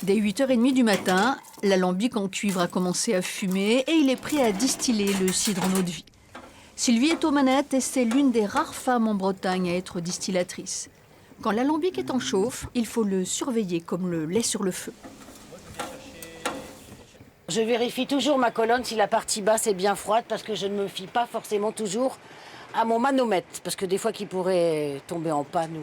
Dès 8h30 du matin, l'alambic en cuivre a commencé à fumer et il est prêt à distiller le cidre en eau de vie. Sylvie est aux manettes et c'est l'une des rares femmes en Bretagne à être distillatrice. Quand l'alambic est en chauffe, il faut le surveiller comme le lait sur le feu. Je vérifie toujours ma colonne si la partie basse est bien froide parce que je ne me fie pas forcément toujours à mon manomètre parce que des fois qu'il pourrait tomber en panne.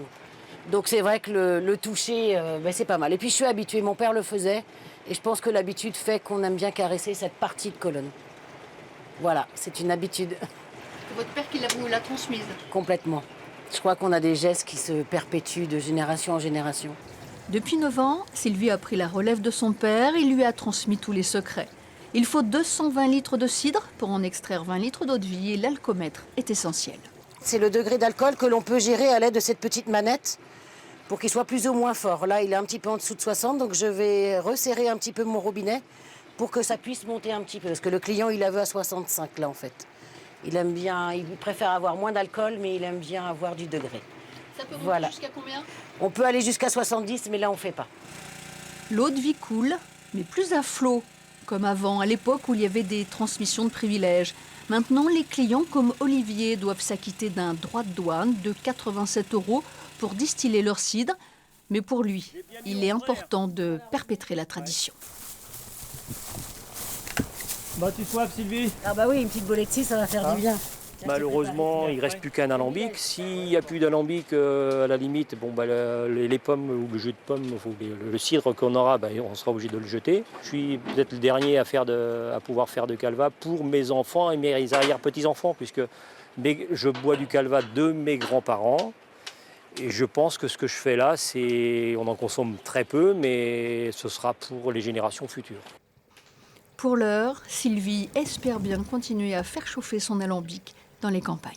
Donc c'est vrai que le toucher, c'est pas mal. Et puis je suis habituée, mon père le faisait et je pense que l'habitude fait qu'on aime bien caresser cette partie de colonne. Voilà, c'est une habitude. C'est votre père qui vous l'a transmise? Complètement. Je crois qu'on a des gestes qui se perpétuent de génération en génération. Depuis 9 ans, Sylvie a pris la relève de son père et lui a transmis tous les secrets. Il faut 220 litres de cidre pour en extraire 20 litres d'eau de vie et l'alcomètre est essentiel. C'est le degré d'alcool que l'on peut gérer à l'aide de cette petite manette pour qu'il soit plus ou moins fort. Là, il est un petit peu en dessous de 60, donc je vais resserrer un petit peu mon robinet pour que ça puisse monter un petit peu. Parce que le client, il la veut à 65 là en fait. Il aime bien, il préfère avoir moins d'alcool, mais il aime bien avoir du degré. Ça peut monter jusqu'à combien? On peut aller jusqu'à 70, mais là, on ne fait pas. L'eau de vie coule, mais plus à flot, comme avant, à l'époque où il y avait des transmissions de privilèges. Maintenant, les clients comme Olivier doivent s'acquitter d'un droit de douane de 87 € pour distiller leur cidre. Mais pour lui, il est important de perpétrer la tradition. Tu soif, Sylvie? Ah bah oui, une petite bolée de 6, ça va faire du bien. Malheureusement, il ne reste plus qu'un alambic. S'il n'y a plus d'alambic, à la limite, les pommes ou le jus de pommes, le cidre qu'on aura, on sera obligé de le jeter. Je suis peut-être le dernier à pouvoir faire de calva pour mes enfants et mes arrière-petits-enfants, puisque je bois du calva de mes grands-parents. Et je pense que ce que je fais là, on en consomme très peu, mais ce sera pour les générations futures. Pour l'heure, Sylvie espère bien continuer à faire chauffer son alambic dans les campagnes.